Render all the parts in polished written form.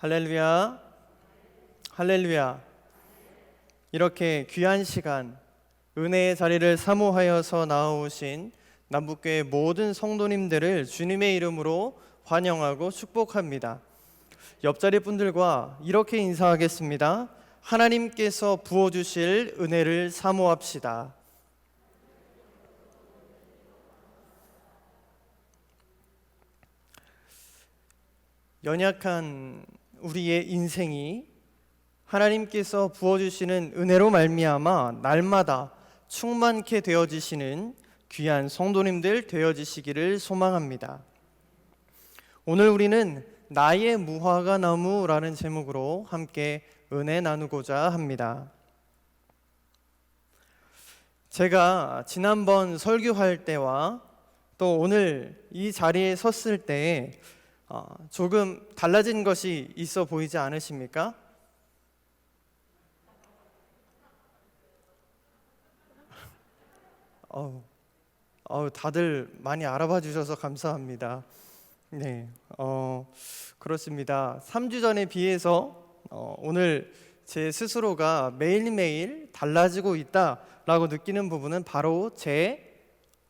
할렐루야, 할렐루야. 이렇게 귀한 시간, 은혜의 자리를 사모하여서 나오신 남북교회 모든 성도님들을 주님의 이름으로 환영하고 축복합니다. 옆자리 분들과 이렇게 인사하겠습니다. 하나님께서 부어주실 은혜를 사모합시다. 연약한 우리의 인생이 하나님께서 부어주시는 은혜로 말미암아 날마다 충만케 되어지시는 귀한 성도님들 되어지시기를 소망합니다. 오늘 우리는 나의 무화과 나무라는 제목으로 함께 은혜 나누고자 합니다. 제가 지난번 설교할 때와 또 오늘 이 자리에 섰을 때 조금 달라진 것이 있어 보이지 않으십니까? 다들 많이 알아봐 주셔서 감사합니다. 네, 그렇습니다. 3주 전에 비해서 오늘 제 스스로가 매일매일 달라지고 있다라고 느끼는 부분은 바로 제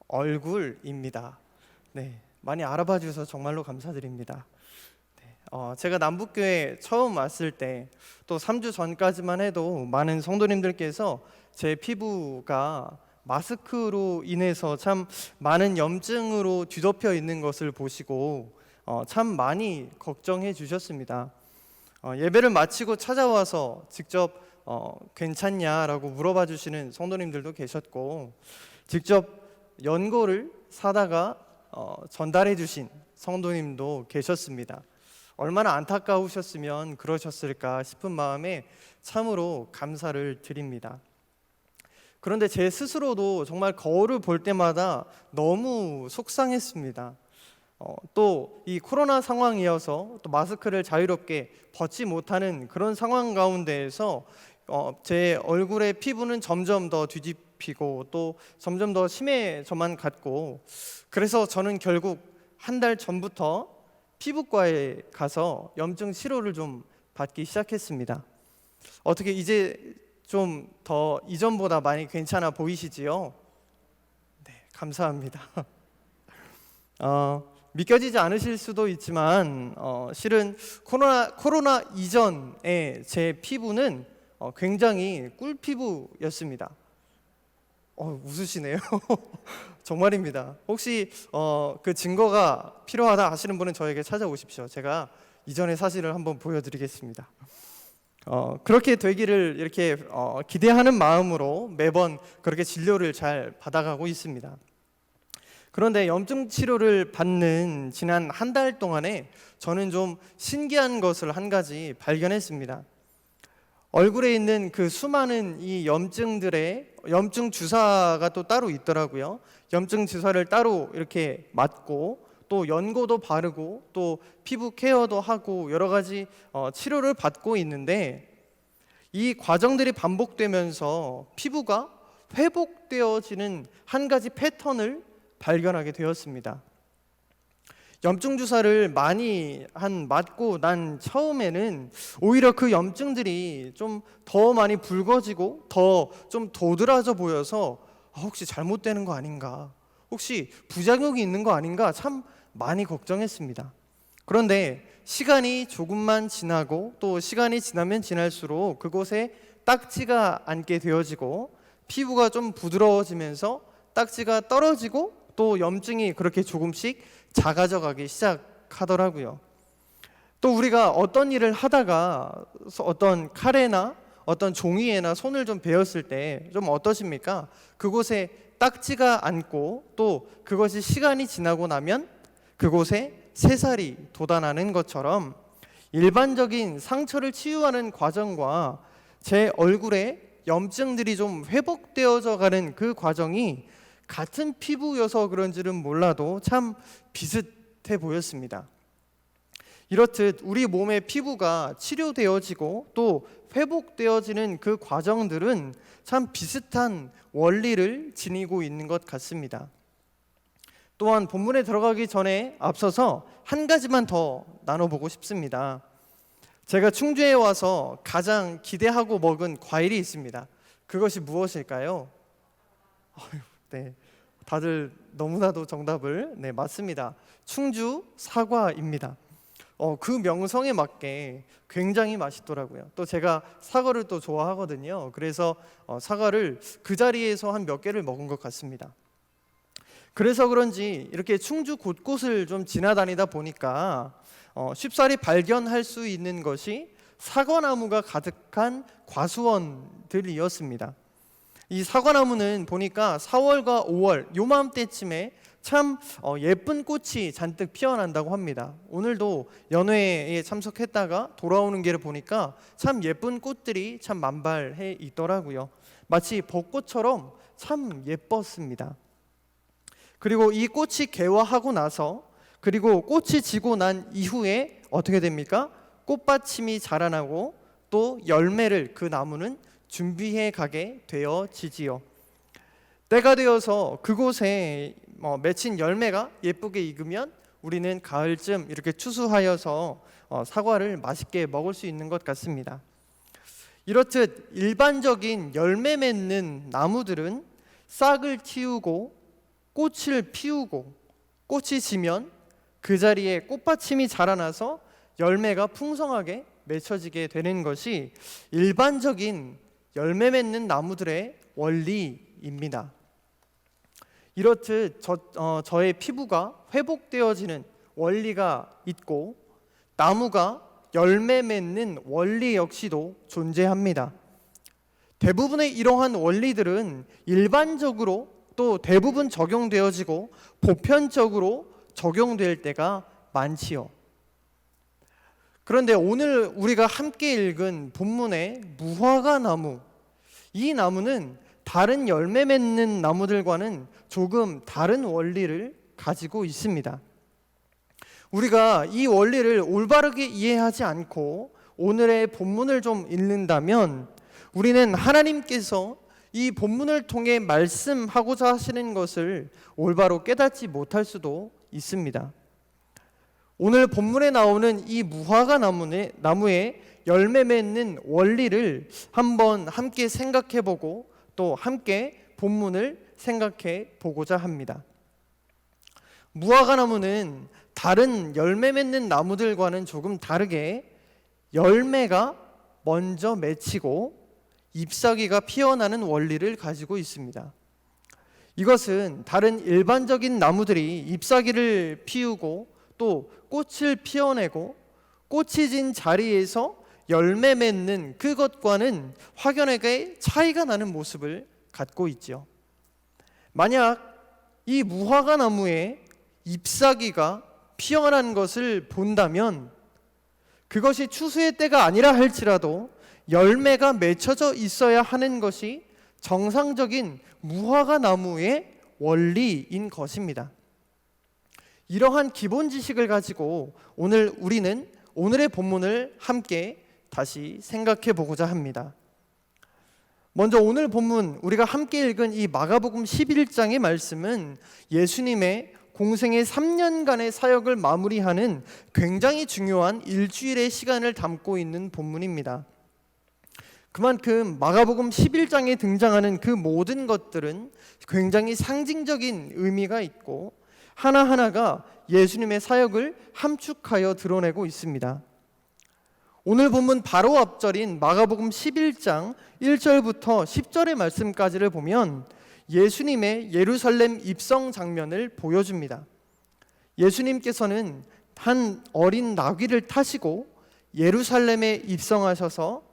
얼굴입니다. 네, 많이 알아봐 주셔서 정말로 감사드립니다. 제가 남북교회 처음 왔을 때 또 3주 전까지만 해도 많은 성도님들께서 제 피부가 마스크로 인해서 참 많은 염증으로 뒤덮여 있는 것을 보시고 참 많이 걱정해 주셨습니다. 예배를 마치고 찾아와서 직접 괜찮냐라고 물어봐 주시는 성도님들도 계셨고, 직접 연고를 사다가 전달해 주신 성도님도 계셨습니다. 얼마나 안타까우셨으면 그러셨을까 싶은 마음에 참으로 감사를 드립니다. 그런데 제 스스로도 정말 거울을 볼 때마다 너무 속상했습니다. 또 이 코로나 상황이어서 또 마스크를 자유롭게 벗지 못하는 그런 상황 가운데에서 제 얼굴의 피부는 점점 더 뒤집히고 또 점점 더 심해져만 갔고, 그래서 저는 결국 한 달 전부터 피부과에 가서 염증 치료를 좀 받기 시작했습니다. 어떻게 이제 좀 더 이전보다 많이 괜찮아 보이시지요? 네, 감사합니다. 믿겨지지 않으실 수도 있지만 실은 코로나 이전에 제 피부는 굉장히 꿀 피부였습니다. 웃으시네요. 정말입니다. 혹시 그 증거가 필요하다 하시는 분은 저에게 찾아오십시오. 제가 이전의 사실을 한번 보여드리겠습니다. 그렇게 되기를 이렇게 기대하는 마음으로 매번 그렇게 진료를 잘 받아가고 있습니다. 그런데 염증 치료를 받는 지난 한 달 동안에 저는 좀 신기한 것을 한 가지 발견했습니다. 얼굴에 있는 그 수많은 이 염증들의 염증 주사가 또 따로 있더라고요. 염증 주사를 따로 이렇게 맞고 또 연고도 바르고 또 피부 케어도 하고 여러 가지 치료를 받고 있는데, 이 과정들이 반복되면서 피부가 회복되어지는 한 가지 패턴을 발견하게 되었습니다. 염증 주사를 많이 맞고 난 처음에는 오히려 그 염증들이 좀 더 많이 붉어지고 더 좀 도드라져 보여서 혹시 잘못되는 거 아닌가, 혹시 부작용이 있는 거 아닌가 참 많이 걱정했습니다. 그런데 시간이 조금만 지나고 또 시간이 지나면 지날수록 그곳에 딱지가 앉게 되어지고 피부가 좀 부드러워지면서 딱지가 떨어지고 또 염증이 그렇게 조금씩 작아져 가기 시작하더라고요. 또 우리가 어떤 일을 하다가 어떤 칼에나 어떤 종이에나 손을 좀 베었을 때 좀 어떠십니까? 그곳에 딱지가 앉고 또 그것이 시간이 지나고 나면 그곳에 새살이 돋아나는 것처럼 일반적인 상처를 치유하는 과정과 제 얼굴에 염증들이 좀 회복되어져 가는 그 과정이 같은 피부여서 그런지는 몰라도 참 비슷해 보였습니다. 이렇듯 우리 몸의 피부가 치료되어지고 또 회복되어지는 그 과정들은 참 비슷한 원리를 지니고 있는 것 같습니다. 또한 본문에 들어가기 전에 앞서서 한 가지만 더 나눠보고 싶습니다. 제가 충주에 와서 가장 기대하고 먹은 과일이 있습니다. 그것이 무엇일까요? 네, 다들 너무나도 정답을 맞습니다. 충주 사과입니다. 그 명성에 맞게 굉장히 맛있더라고요. 또 제가 사과를 또 좋아하거든요. 그래서 사과를 그 자리에서 한 몇 개를 먹은 것 같습니다. 그래서 그런지 이렇게 충주 곳곳을 좀 지나다니다 보니까 쉽사리 발견할 수 있는 것이 사과나무가 가득한 과수원들이었습니다. 이 사과나무는 보니까 4월과 5월 요맘때쯤에 참 예쁜 꽃이 잔뜩 피어난다고 합니다. 오늘도 연회에 참석했다가 돌아오는 길을 보니까 참 예쁜 꽃들이 참 만발해 있더라고요. 마치 벚꽃처럼 참 예뻤습니다. 그리고 이 꽃이 개화하고 나서 그리고 꽃이 지고 난 이후에 어떻게 됩니까? 꽃받침이 자라나고 또 열매를 그 나무는 준비해 가게 되어지지요. 때가 되어서 그곳에 맺힌 열매가 예쁘게 익으면 우리는 가을쯤 이렇게 추수하여서 사과를 맛있게 먹을 수 있는 것 같습니다. 이렇듯 일반적인 열매 맺는 나무들은 싹을 틔우고 꽃을 피우고 꽃이 지면 그 자리에 꽃받침이 자라나서 열매가 풍성하게 맺혀지게 되는 것이 일반적인 열매 맺는 나무들의 원리입니다. 이렇듯 저의 피부가 회복되어지는 원리가 있고 나무가 열매 맺는 원리 역시도 존재합니다. 대부분의 이러한 원리들은 일반적으로 또 대부분 적용되어지고 보편적으로 적용될 때가 많지요. 그런데 오늘 우리가 함께 읽은 본문의 무화과 나무, 이 나무는 다른 열매 맺는 나무들과는 조금 다른 원리를 가지고 있습니다. 우리가 이 원리를 올바르게 이해하지 않고 오늘의 본문을 좀 읽는다면 우리는 하나님께서 이 본문을 통해 말씀하고자 하시는 것을 올바로 깨닫지 못할 수도 있습니다. 오늘 본문에 나오는 이 무화과 나무의 열매 맺는 원리를 한번 함께 생각해보고 또 함께 본문을 생각해 보고자 합니다. 무화과 나무는 다른 열매 맺는 나무들과는 조금 다르게 열매가 먼저 맺히고 잎사귀가 피어나는 원리를 가지고 있습니다. 이것은 다른 일반적인 나무들이 잎사귀를 피우고 또 꽃을 피어내고 꽃이 진 자리에서 열매 맺는 그것과는 확연하게 차이가 나는 모습을 갖고 있죠. 만약 이 무화과 나무에 잎사귀가 피어난 것을 본다면 그것이 추수의 때가 아니라 할지라도 열매가 맺혀져 있어야 하는 것이 정상적인 무화과 나무의 원리인 것입니다. 이러한 기본 지식을 가지고 오늘 우리는 오늘의 본문을 함께 다시 생각해 보고자 합니다. 먼저 오늘 본문 우리가 함께 읽은 이 마가복음 11장의 말씀은 예수님의 공생의 3년간의 사역을 마무리하는 굉장히 중요한 일주일의 시간을 담고 있는 본문입니다. 그만큼 마가복음 11장에 등장하는 그 모든 것들은 굉장히 상징적인 의미가 있고 하나하나가 예수님의 사역을 함축하여 드러내고 있습니다. 오늘 본문 바로 앞절인 마가복음 11장 1절부터 10절의 말씀까지를 보면 예수님의 예루살렘 입성 장면을 보여줍니다. 예수님께서는 한 어린 나귀를 타시고 예루살렘에 입성하셔서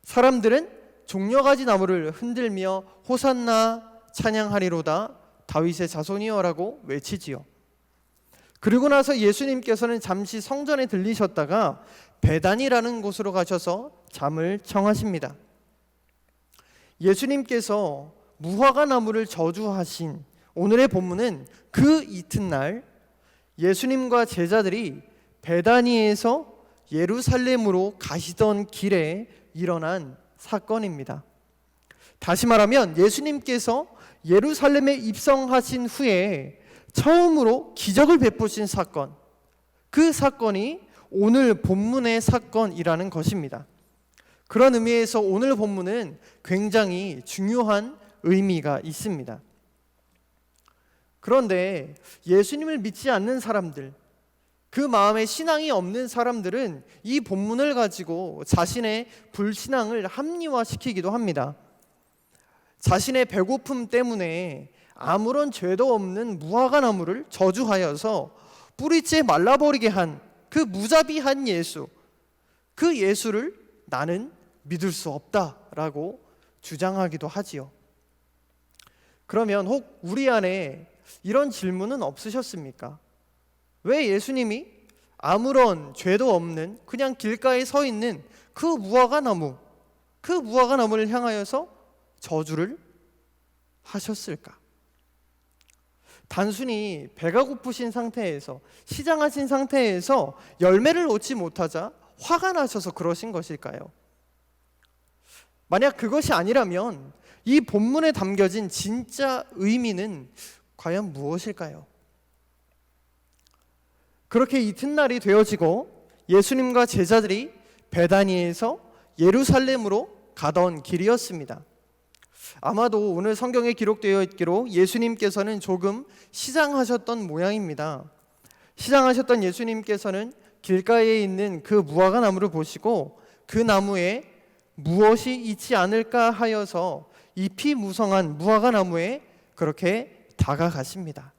사람들은 종려가지 나무를 흔들며 호산나 찬양하리로다 다윗의 자손이여라고 외치지요. 그리고 나서 예수님께서는 잠시 성전에 들리셨다가 베단이라는 곳으로 가셔서 잠을 청하십니다. 예수님께서 무화과 나무를 저주하신 오늘의 본문은 그 이튿날 예수님과 제자들이 베다니에서 예루살렘으로 가시던 길에 일어난 사건입니다. 다시 말하면 예수님께서 예루살렘에 입성하신 후에 처음으로 기적을 베푸신 사건, 그 사건이 오늘 본문의 사건이라는 것입니다. 그런 의미에서 오늘 본문은 굉장히 중요한 의미가 있습니다. 그런데 예수님을 믿지 않는 사람들, 그 마음에 신앙이 없는 사람들은 이 본문을 가지고 자신의 불신앙을 합리화시키기도 합니다. 자신의 배고픔 때문에 아무런 죄도 없는 무화과나무를 저주하여서 뿌리째 말라버리게 한 그 무자비한 예수, 그 예수를 나는 믿을 수 없다라고 주장하기도 하지요. 그러면 혹 우리 안에 이런 질문은 없으셨습니까? 왜 예수님이 아무런 죄도 없는 그냥 길가에 서 있는 그 무화과나무를 향하여서 저주를 하셨을까? 단순히 배가 고프신 상태에서, 시장하신 상태에서 열매를 얻지 못하자 화가 나셔서 그러신 것일까요? 만약 그것이 아니라면 이 본문에 담겨진 진짜 의미는 과연 무엇일까요? 그렇게 이튿날이 되어지고 예수님과 제자들이 베다니에서 예루살렘으로 가던 길이었습니다. 아마도 오늘 성경에 기록되어 있기로 예수님께서는 조금 시장하셨던 모양입니다. 시장하셨던 예수님께서는 길가에 있는 그 무화과 나무를 보시고 그 나무에 무엇이 있지 않을까 하여서 잎이 무성한 무화과 나무에 그렇게 다가가십니다.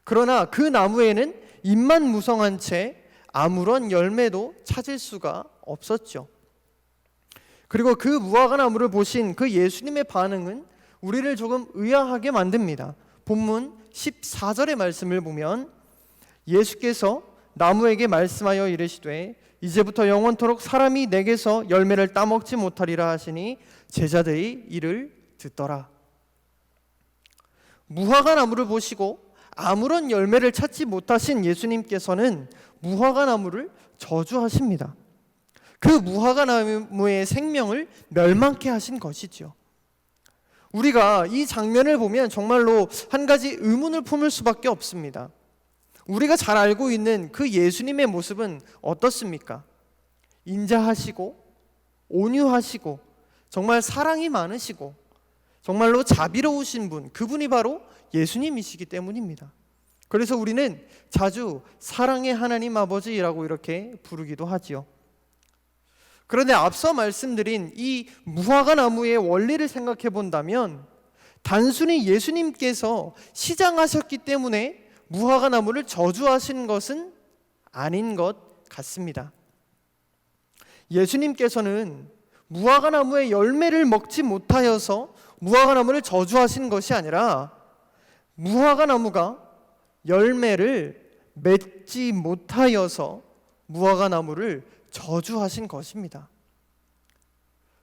그러나 그 나무에는 잎만 무성한 채 아무런 열매도 찾을 수가 없었죠. 그리고 그 무화과 나무를 보신 그 예수님의 반응은 우리를 조금 의아하게 만듭니다. 본문 14절의 말씀을 보면 예수께서 나무에게 말씀하여 이르시되 이제부터 영원토록 사람이 내게서 열매를 따먹지 못하리라 하시니 제자들이 이를 듣더라. 무화과 나무를 보시고 아무런 열매를 찾지 못하신 예수님께서는 무화과 나무를 저주하십니다. 그 무화과 나무의 생명을 멸망케 하신 것이죠. 우리가 이 장면을 보면 정말로 한 가지 의문을 품을 수밖에 없습니다. 우리가 잘 알고 있는 그 예수님의 모습은 어떻습니까? 인자하시고 온유하시고 정말 사랑이 많으시고 정말로 자비로우신 분, 그분이 바로 예수님이시기 때문입니다. 그래서 우리는 자주 사랑의 하나님 아버지라고 이렇게 부르기도 하지요. 그런데 앞서 말씀드린 이 무화과 나무의 원리를 생각해 본다면 단순히 예수님께서 시장하셨기 때문에 무화과 나무를 저주하신 것은 아닌 것 같습니다. 예수님께서는 무화과 나무의 열매를 먹지 못하여서 무화과 나무를 저주하신 것이 아니라 무화과 나무가 열매를 맺지 못하여서 무화과 나무를 저주하신 것입니다.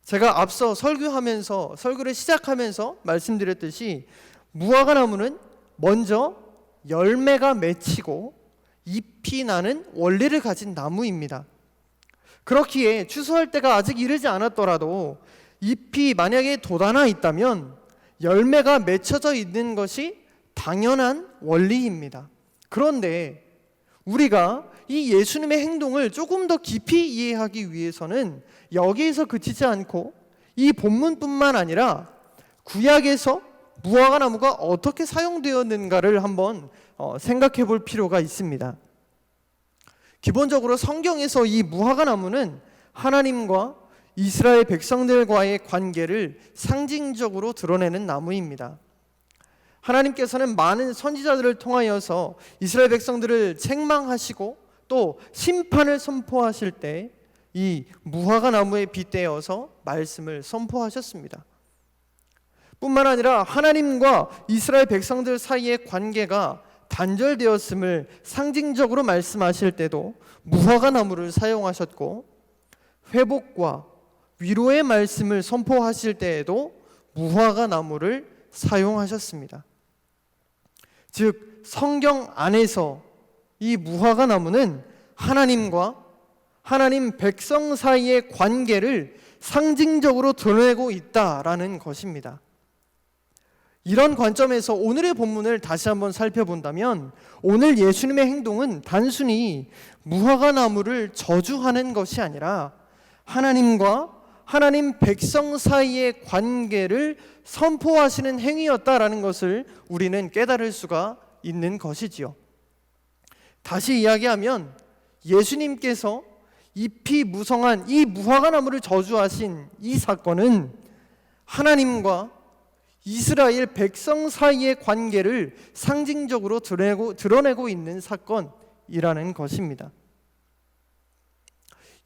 제가 앞서 설교를 시작하면서 말씀드렸듯이 무화과 나무는 먼저 열매가 맺히고 잎이 나는 원리를 가진 나무입니다. 그렇기에 추수할 때가 아직 이르지 않았더라도 잎이 만약에 돋아나 있다면 열매가 맺혀져 있는 것이 당연한 원리입니다. 그런데 우리가 이 예수님의 행동을 조금 더 깊이 이해하기 위해서는 여기에서 그치지 않고 이 본문뿐만 아니라 구약에서 무화과 나무가 어떻게 사용되었는가를 한번 생각해 볼 필요가 있습니다. 기본적으로 성경에서 이 무화과 나무는 하나님과 이스라엘 백성들과의 관계를 상징적으로 드러내는 나무입니다. 하나님께서는 많은 선지자들을 통하여서 이스라엘 백성들을 책망하시고 또 심판을 선포하실 때 이 무화과 나무에 빗대어서 말씀을 선포하셨습니다. 뿐만 아니라 하나님과 이스라엘 백성들 사이의 관계가 단절되었음을 상징적으로 말씀하실 때도 무화과 나무를 사용하셨고, 회복과 위로의 말씀을 선포하실 때에도 무화과 나무를 사용하셨습니다. 즉 성경 안에서 이 무화과 나무는 하나님과 하나님 백성 사이의 관계를 상징적으로 드러내고 있다라는 것입니다. 이런 관점에서 오늘의 본문을 다시 한번 살펴본다면 오늘 예수님의 행동은 단순히 무화과 나무를 저주하는 것이 아니라 하나님과 하나님 백성 사이의 관계를 선포하시는 행위였다라는 것을 우리는 깨달을 수가 있는 것이지요. 다시 이야기하면 예수님께서 잎이 무성한 이 무화과 나무를 저주하신 이 사건은 하나님과 이스라엘 백성 사이의 관계를 상징적으로 드러내고 있는 사건이라는 것입니다.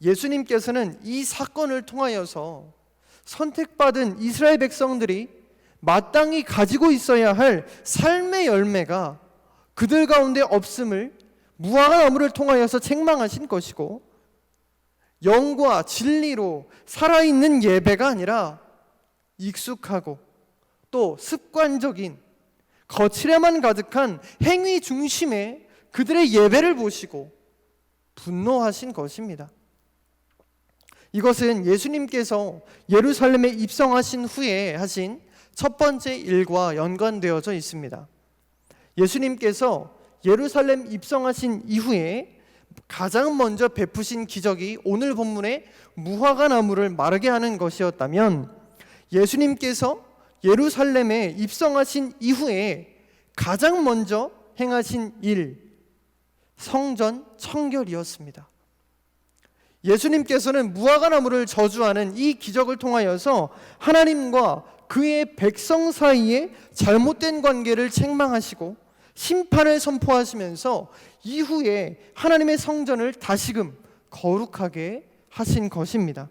예수님께서는 이 사건을 통하여서 선택받은 이스라엘 백성들이 마땅히 가지고 있어야 할 삶의 열매가 그들 가운데 없음을 무화과 나무를 통하여서 책망하신 것이고, 영과 진리로 살아있는 예배가 아니라 익숙하고 또 습관적인 거칠에만 가득한 행위 중심의 그들의 예배를 보시고 분노하신 것입니다. 이것은 예수님께서 예루살렘에 입성하신 후에 하신 첫 번째 일과 연관되어져 있습니다. 예수님께서 예루살렘 입성하신 이후에 가장 먼저 베푸신 기적이 오늘 본문의 무화과 나무를 마르게 하는 것이었다면, 예수님께서 예루살렘에 입성하신 이후에 가장 먼저 행하신 일, 성전 청결이었습니다. 예수님께서는 무화과 나무를 저주하는 이 기적을 통하여서 하나님과 그의 백성 사이에 잘못된 관계를 책망하시고 심판을 선포하시면서 이후에 하나님의 성전을 다시금 거룩하게 하신 것입니다.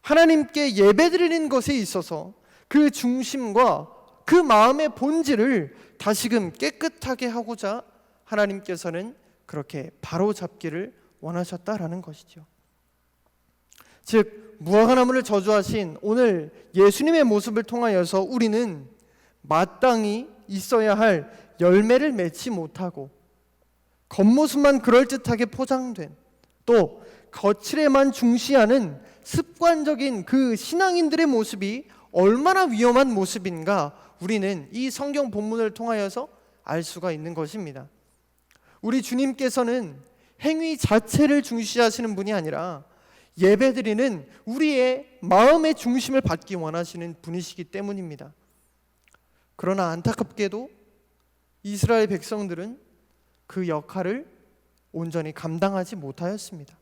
하나님께 예배드리는 것에 있어서 그 중심과 그 마음의 본질을 다시금 깨끗하게 하고자 하나님께서는 그렇게 바로잡기를 원하셨다라는 것이죠. 즉 무화과 나무를 저주하신 오늘 예수님의 모습을 통하여서 우리는 마땅히 있어야 할 열매를 맺지 못하고 겉모습만 그럴듯하게 포장된, 또 거칠에만 중시하는 습관적인 그 신앙인들의 모습이 얼마나 위험한 모습인가 우리는 이 성경 본문을 통하여서 알 수가 있는 것입니다. 우리 주님께서는 행위 자체를 중시하시는 분이 아니라 예배드리는 우리의 마음의 중심을 받기 원하시는 분이시기 때문입니다. 그러나 안타깝게도 이스라엘 백성들은 그 역할을 온전히 감당하지 못하였습니다.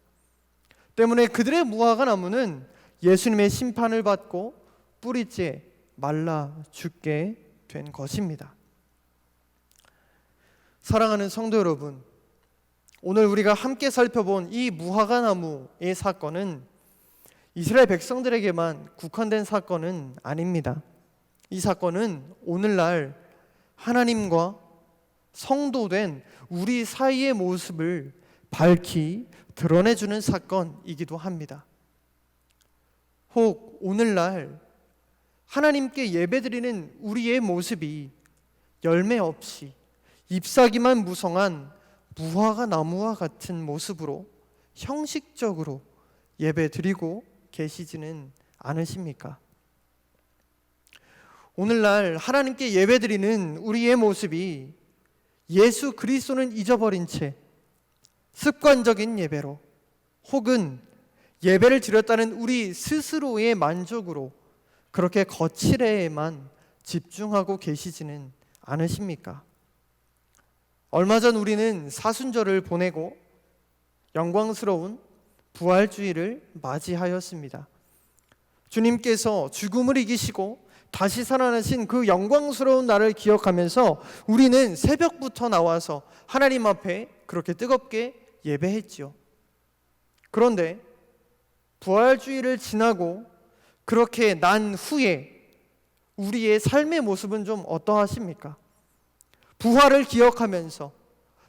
때문에 그들의 무화과 나무는 예수님의 심판을 받고 뿌리째 말라 죽게 된 것입니다. 사랑하는 성도 여러분, 오늘 우리가 함께 살펴본 이 무화과 나무의 사건은 이스라엘 백성들에게만 국한된 사건은 아닙니다. 이 사건은 오늘날 하나님과 성도된 우리 사이의 모습을 밝히 드러내주는 사건이기도 합니다. 혹 오늘날 하나님께 예배드리는 우리의 모습이 열매 없이 잎사귀만 무성한 무화과 나무와 같은 모습으로 형식적으로 예배드리고 계시지는 않으십니까? 오늘날 하나님께 예배드리는 우리의 모습이 예수 그리스도는 잊어버린 채 습관적인 예배로, 혹은 예배를 드렸다는 우리 스스로의 만족으로 그렇게 거칠에만 집중하고 계시지는 않으십니까? 얼마 전 우리는 사순절을 보내고 영광스러운 부활주의를 맞이하였습니다. 주님께서 죽음을 이기시고 다시 살아나신 그 영광스러운 날을 기억하면서 우리는 새벽부터 나와서 하나님 앞에 그렇게 뜨겁게 예배했지요. 그런데 부활주의를 지나고 그렇게 난 후에 우리의 삶의 모습은 좀 어떠하십니까? 부활을 기억하면서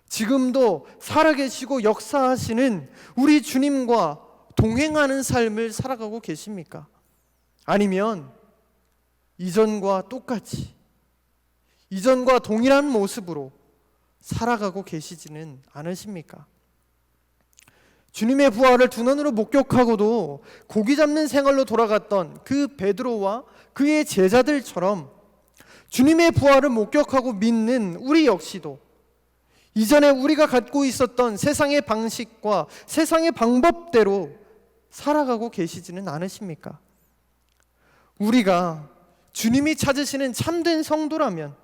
지금도 살아계시고 역사하시는 우리 주님과 동행하는 삶을 살아가고 계십니까? 아니면 이전과 똑같이, 이전과 동일한 모습으로 살아가고 계시지는 않으십니까? 주님의 부활을 두 눈으로 목격하고도 고기 잡는 생활로 돌아갔던 그 베드로와 그의 제자들처럼 주님의 부활을 목격하고 믿는 우리 역시도 이전에 우리가 갖고 있었던 세상의 방식과 세상의 방법대로 살아가고 계시지는 않으십니까? 우리가 주님이 찾으시는 참된 성도라면,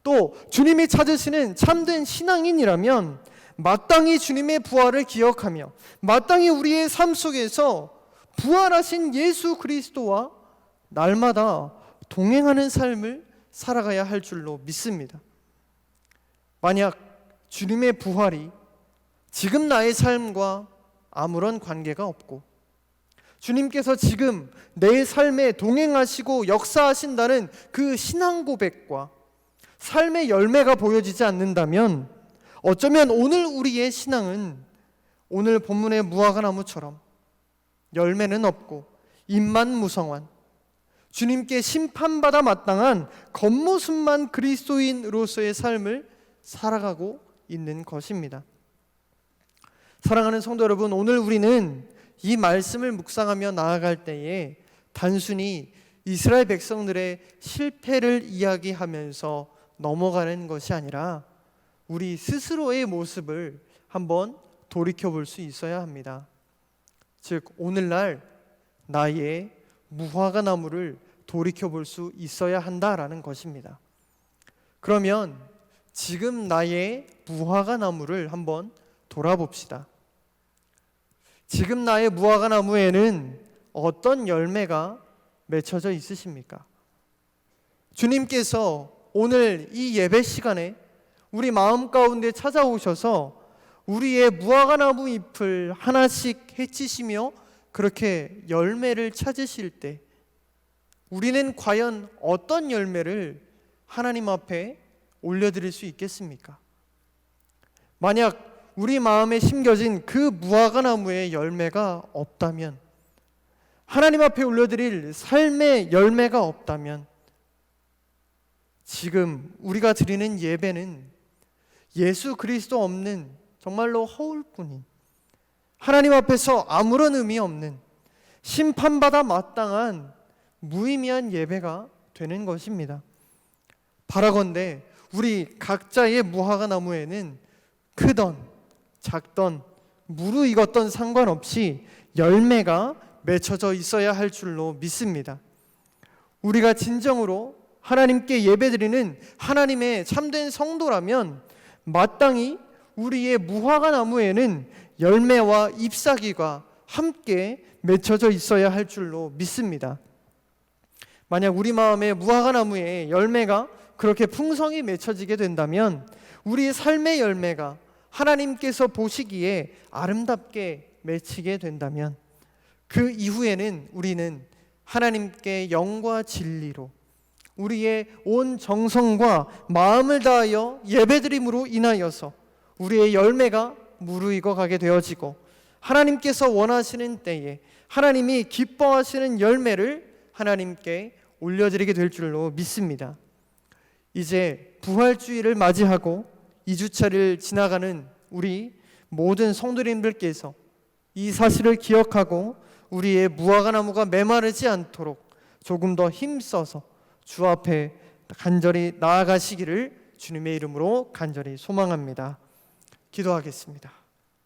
또 주님이 찾으시는 참된 신앙인이라면 마땅히 주님의 부활을 기억하며 마땅히 우리의 삶 속에서 부활하신 예수 그리스도와 날마다 동행하는 삶을 살아가야 할 줄로 믿습니다. 만약 주님의 부활이 지금 나의 삶과 아무런 관계가 없고 주님께서 지금 내 삶에 동행하시고 역사하신다는 그 신앙 고백과 삶의 열매가 보여지지 않는다면 어쩌면 오늘 우리의 신앙은 오늘 본문의 무화과나무처럼 열매는 없고 입만 무성한 주님께 심판받아 마땅한 겉모습만 그리스도인으로서의 삶을 살아가고 있는 것입니다. 사랑하는 성도 여러분, 오늘 우리는 이 말씀을 묵상하며 나아갈 때에 단순히 이스라엘 백성들의 실패를 이야기하면서 넘어가는 것이 아니라 우리 스스로의 모습을 한번 돌이켜볼 수 있어야 합니다. 즉 오늘날 나의 무화과나무를 돌이켜볼 수 있어야 한다라는 것입니다. 그러면 지금 나의 무화과나무를 한번 돌아봅시다. 지금 나의 무화과나무에는 어떤 열매가 맺혀져 있으십니까? 주님께서 오늘 이 예배 시간에 우리 마음 가운데 찾아오셔서 우리의 무화과나무 잎을 하나씩 헤치시며 그렇게 열매를 찾으실 때 우리는 과연 어떤 열매를 하나님 앞에 올려드릴 수 있겠습니까? 만약 우리 마음에 심겨진 그 무화과나무의 열매가 없다면, 하나님 앞에 올려드릴 삶의 열매가 없다면 지금 우리가 드리는 예배는 예수 그리스도 없는 정말로 허울뿐인, 하나님 앞에서 아무런 의미 없는, 심판받아 마땅한 무의미한 예배가 되는 것입니다. 바라건대 우리 각자의 무화과나무에는 크던 작던 무르익었던 상관없이 열매가 맺혀져 있어야 할 줄로 믿습니다. 우리가 진정으로 하나님께 예배드리는 하나님의 참된 성도라면 마땅히 우리의 무화과나무에는 열매와 잎사귀가 함께 맺혀져 있어야 할 줄로 믿습니다. 만약 우리 마음에 무화과나무에 열매가 그렇게 풍성히 맺혀지게 된다면 우리의 삶의 열매가 하나님께서 보시기에 아름답게 맺히게 된다면 그 이후에는 우리는 하나님께 영과 진리로 우리의 온 정성과 마음을 다하여 예배드림으로 인하여서 우리의 열매가 무르익어 가게 되어지고 하나님께서 원하시는 때에 하나님이 기뻐하시는 열매를 하나님께 올려드리게 될 줄로 믿습니다. 이제 부활주의를 맞이하고 2주차를 지나가는 우리 모든 성도님들께서 이 사실을 기억하고 우리의 무화과나무가 메마르지 않도록 조금 더 힘써서 주 앞에 간절히 나아가시기를 주님의 이름으로 간절히 소망합니다. 기도하겠습니다.